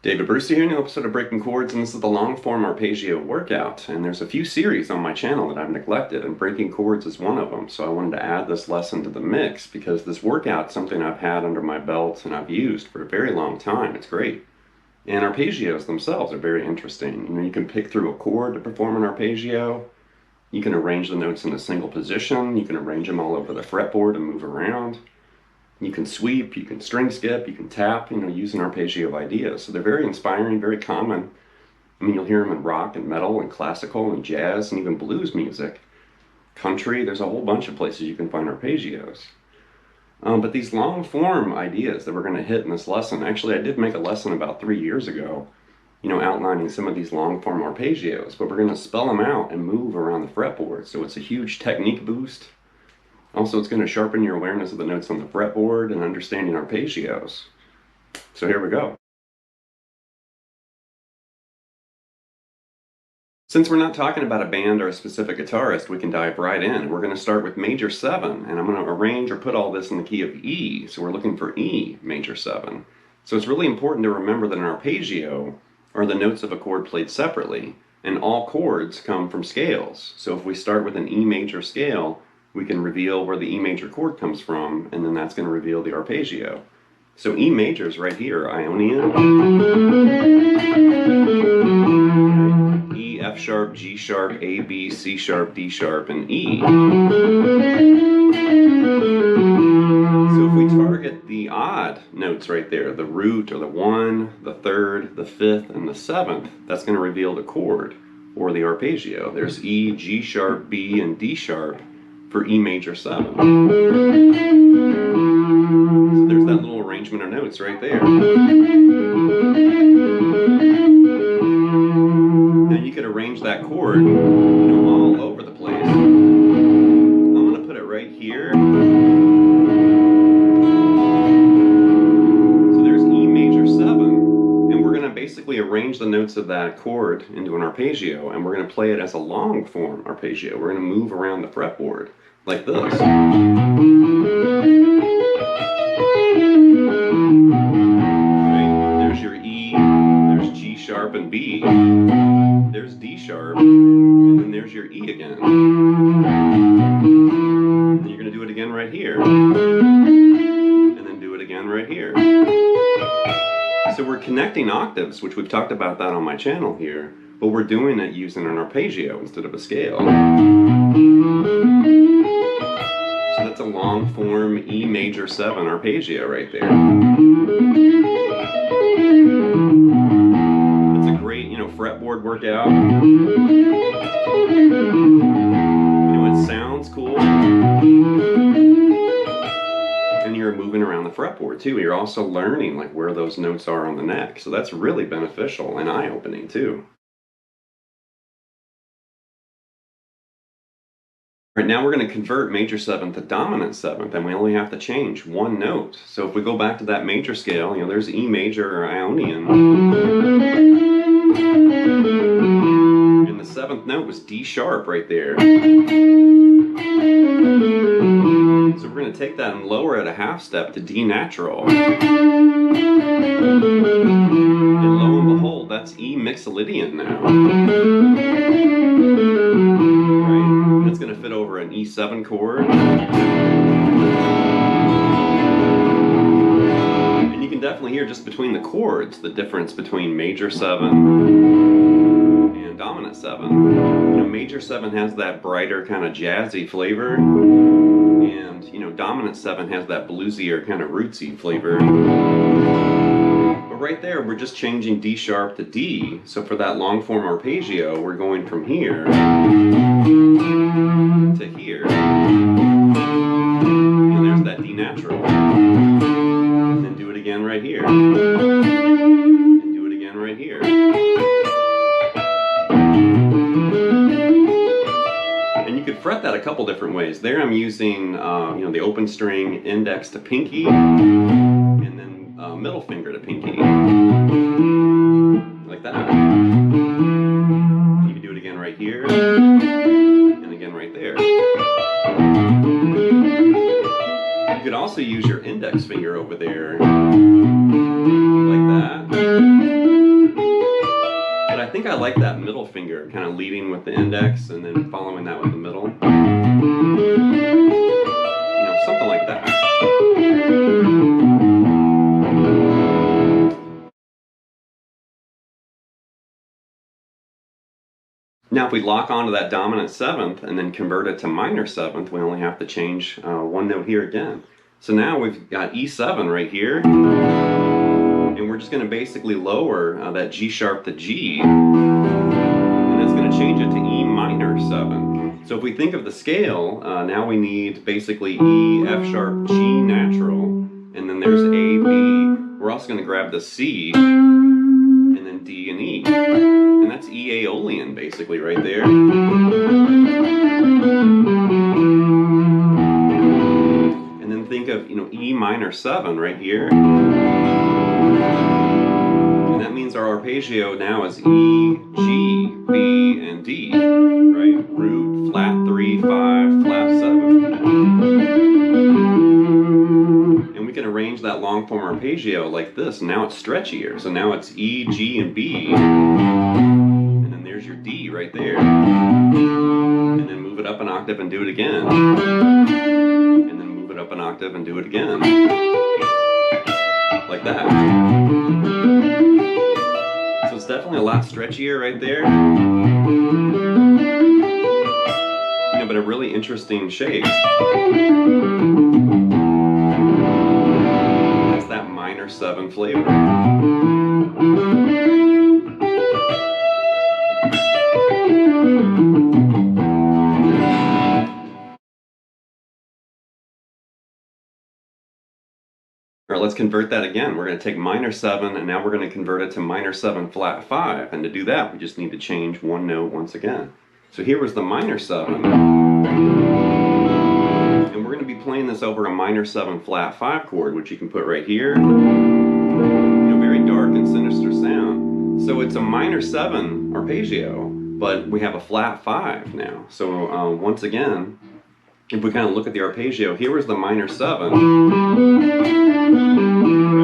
David Brewster here, new episode of Breaking Chords, and this is the Long-Form Arpeggio Workout. And there's a few series on my channel that I've neglected, and Breaking Chords is one of them. So I wanted to add this lesson to the mix because this workout is something I've had under my belt and I've used for a very long time. It's great. And arpeggios themselves are very interesting. You know, you can pick through a chord to perform an arpeggio. You can arrange the notes in a single position. You can arrange them all over the fretboard and move around. You can sweep, you can string skip, you can tap, using arpeggio ideas. So they're very inspiring, very common. I mean, you'll hear them in rock and metal and classical and jazz and even blues music. Country, there's a whole bunch of places you can find arpeggios. But these long form ideas that we're going to hit in this lesson, actually I did make a lesson about 3 years ago, outlining some of these long form arpeggios, but we're going to spell them out and move around the fretboard. So it's a huge technique boost. Also, it's going to sharpen your awareness of the notes on the fretboard and understanding arpeggios. So here we go. Since we're not talking about a band or a specific guitarist, we can dive right in. We're going to start with major 7, and I'm going to arrange or put all this in the key of E. So we're looking for E major 7. So it's really important to remember that an arpeggio are the notes of a chord played separately, and all chords come from scales. So if we start with an E major scale, we can reveal where the E major chord comes from, and then that's going to reveal the arpeggio. So E major is right here, Ionian. E, F sharp, G sharp, A, B, C sharp, D sharp, and E. So if we target the odd notes right there, the root or the 1, the 3rd, the 5th, and the 7th, that's going to reveal the chord or the arpeggio. There's E, G sharp, B, and D sharp for E major 7. So there's that little arrangement of notes right there. Now you could arrange that chord, all over the place. I'm going to put it right here. So there's E major 7, and we're going to basically arrange the notes of that chord into an arpeggio, and we're going to play it as a long form arpeggio. We're going to move around the fretboard like this. Right? There's your E, there's G sharp and B, there's D sharp, and then there's your E again. And you're going to do it again right here, and then do it again right here. So we're connecting octaves, which we've talked about that on my channel here, but we're doing it using an arpeggio instead of a scale. So that's a long form E major 7 arpeggio right there. It's a great, fretboard workout. It sounds cool. And you're moving around the fretboard too. You're also learning where those notes are on the neck. So that's really beneficial and eye-opening too. Right now we're going to convert major 7th to dominant 7th, and we only have to change one note. So if we go back to that major scale, there's E major or Ionian. And the 7th note was D sharp right there. So we're going to take that and lower it a half step to D natural. And lo and behold, that's E mixolydian now. It's going to fit over an E7 chord. And you can definitely hear just between the chords the difference between major 7 and dominant 7. Major 7 has that brighter kind of jazzy flavor, and dominant 7 has that bluesier kind of rootsy flavor. But right there we're just changing D sharp to D. So for that long form arpeggio we're going from here to here. And there's that D natural. And then do it again right here. And do it again right here. And you could fret that a couple different ways. There I'm using the open string index to pinky, and then middle finger to pinky. Like that. You can do it again right here. Again right there. You could also use your index finger over there, like that. think I like that middle finger, kind of leading with the index and then following that with the middle. You know, something like that. Now if we lock onto that dominant seventh and then convert it to minor seventh, we only have to change one note here again. So now we've got E7 right here, and we're just going to basically lower that G sharp to G, and that's going to change it to E minor 7. So if we think of the scale, now we need basically E, F sharp, G natural, and then there's A, B. We're also going to grab the C, and then D and E. And that's E Aeolian basically right there. And then think of, you know, E minor 7 right here. And that means our arpeggio now is E, G, B, and D. Right? Root, flat 3, 5, flat 7. And we can arrange that long form arpeggio like this. Now it's stretchier. So now it's E, G, and B. Your D right there, and then move it up an octave and do it again, and then move it up an octave and do it again, like that. So it's definitely a lot stretchier right there, you know, but a really interesting shape. That's that minor 7 flavor. All right, let's convert that again. We're going to take minor 7 and now we're going to convert it to minor 7 flat 5. And to do that, we just need to change one note once again. So here was the minor 7. And we're going to be playing this over a minor 7 flat 5 chord, which you can put right here. You know, very dark and sinister sound. So it's a minor 7 arpeggio, but we have a flat 5 now. So once again, if we kind of look at the arpeggio, here was the minor 7,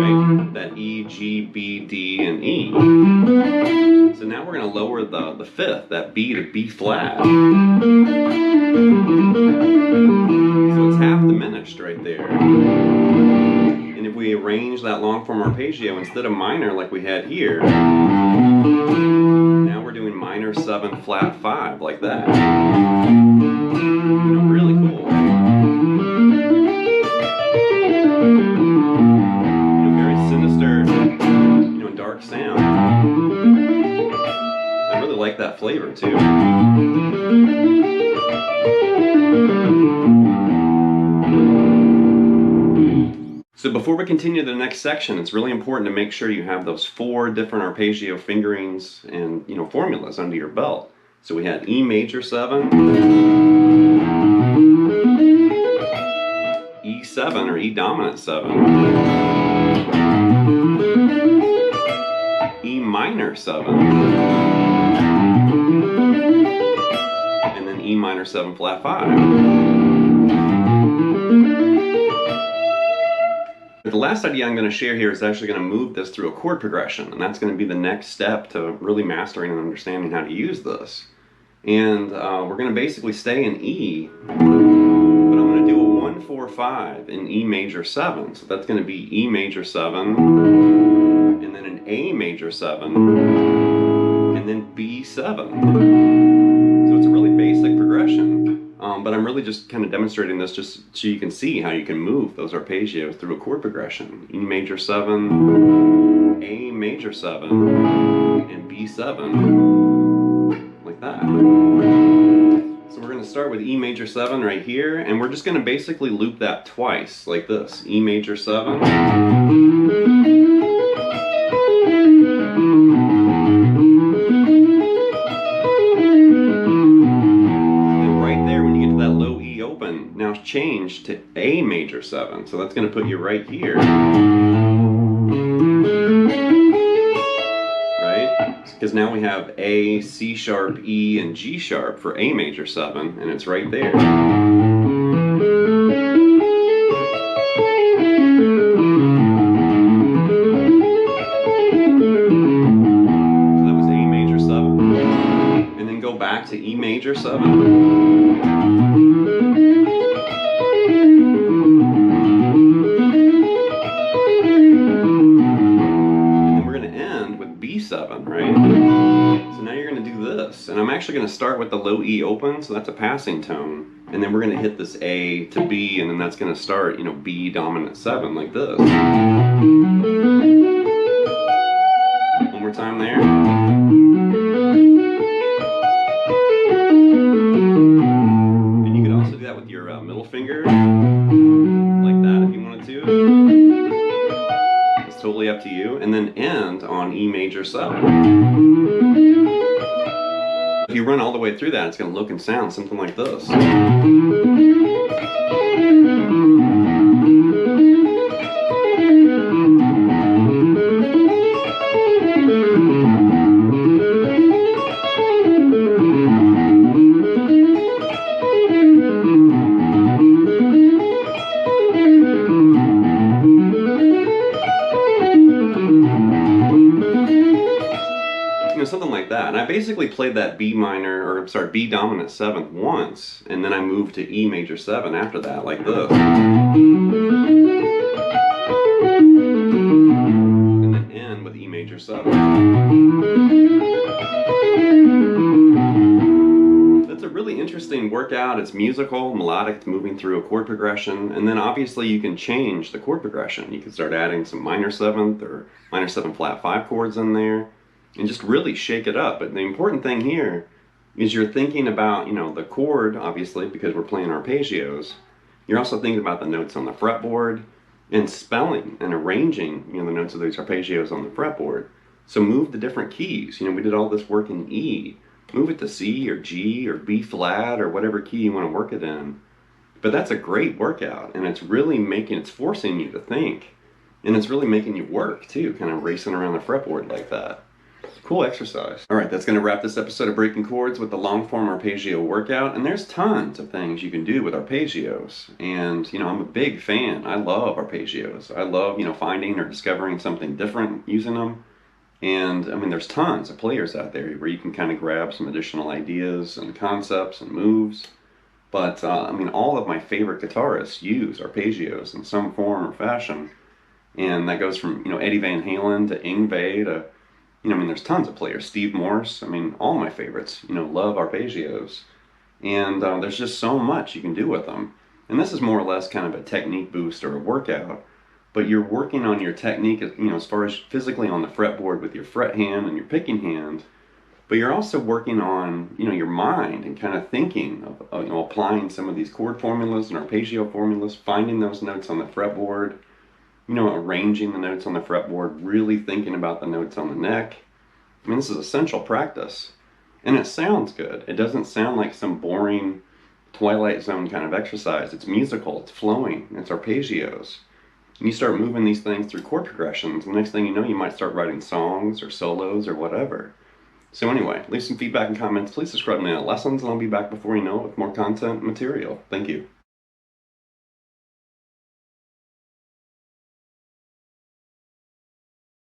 right? That E, G, B, D, and E. So now we're going to lower the fifth, that B to B flat. So it's half diminished right there. And if we arrange that long form arpeggio instead of minor like we had here, now we're doing minor 7 flat 5 like that. You know, really cool. You know, very sinister, you know, dark sound. I really like that flavor too. So before we continue to the next section, it's really important to make sure you have those 4 different arpeggio fingerings and, you know, formulas under your belt. So we had E major 7, E7 or E dominant 7, E minor 7, and then E minor 7 flat 5. The last idea I'm going to share here is actually going to move this through a chord progression, and that's going to be the next step to really mastering and understanding how to use this. And we're going to basically stay in E, but I'm going to do a 1, 4, 5 in E major 7. So that's going to be E major 7, and then an A major 7, and then B7. So it's a really basic progression. But I'm really just kind of demonstrating this just so you can see how you can move those arpeggios through a chord progression. E major 7, A major 7, and B7, like that. So we're going to start with E major 7 right here, and we're just going to basically loop that twice, like this. E major 7. Now change to A major 7, so that's going to put you right here, right? Because now we have A, C sharp, E, and G sharp for A major 7, and it's right there. So that was A major 7. 7. B7, right? So now you're going to do this, and I'm actually going to start with the low E open, so that's a passing tone, and then we're going to hit this A to B, and then that's going to start, you know, B dominant 7 like this. One more time there. And you could also do that with your middle finger, like that if you wanted to. Totally up to you, and then end on E major 7. If you run all the way through that, it's going to look and sound something like this. Something like that. And I basically played that B minor, or I'm sorry, B dominant 7th once, and then I moved to E major 7 after that, like this. And then end with E major 7. That's a really interesting workout. It's musical, melodic, it's moving through a chord progression, and then obviously you can change the chord progression. You can start adding some minor 7th or minor 7 flat 5 chords in there, and just really shake it up. But the important thing here is you're thinking about, you know, the chord, obviously, because we're playing arpeggios. You're also thinking about the notes on the fretboard and spelling and arranging, you know, the notes of these arpeggios on the fretboard. So move the different keys. You know, we did all this work in E. Move it to C or G or B flat or whatever key you want to work it in. But that's a great workout, and it's really it's forcing you to think, and it's really making you work too, kind of racing around the fretboard like that. Cool exercise. All right, that's going to wrap this episode of Breaking Chords with the long-form arpeggio workout. And there's tons of things you can do with arpeggios. And, you know, I'm a big fan. I love arpeggios. I love, you know, finding or discovering something different using them. And, I mean, there's tons of players out there where you can kind of grab some additional ideas and concepts and moves. But, I mean, all of my favorite guitarists use arpeggios in some form or fashion. And that goes from, you know, Eddie Van Halen to Yngwie to, you know, I mean, there's tons of players. Steve Morse, I mean, all my favorites, you know, love arpeggios. And there's just so much you can do with them. And this is more or less kind of a technique boost or a workout. But you're working on your technique, you know, as far as physically on the fretboard with your fret hand and your picking hand. But you're also working on, you know, your mind and kind of thinking of, you know, applying some of these chord formulas and arpeggio formulas, finding those notes on the fretboard, you know, arranging the notes on the fretboard, really thinking about the notes on the neck. I mean, this is essential practice. And it sounds good. It doesn't sound like some boring Twilight Zone kind of exercise. It's musical, it's flowing, it's arpeggios. And you start moving these things through chord progressions, and the next thing you know, you might start writing songs or solos or whatever. So anyway, leave some feedback and comments. Please subscribe to my lessons, and I'll be back before you know it with more content and material. Thank you.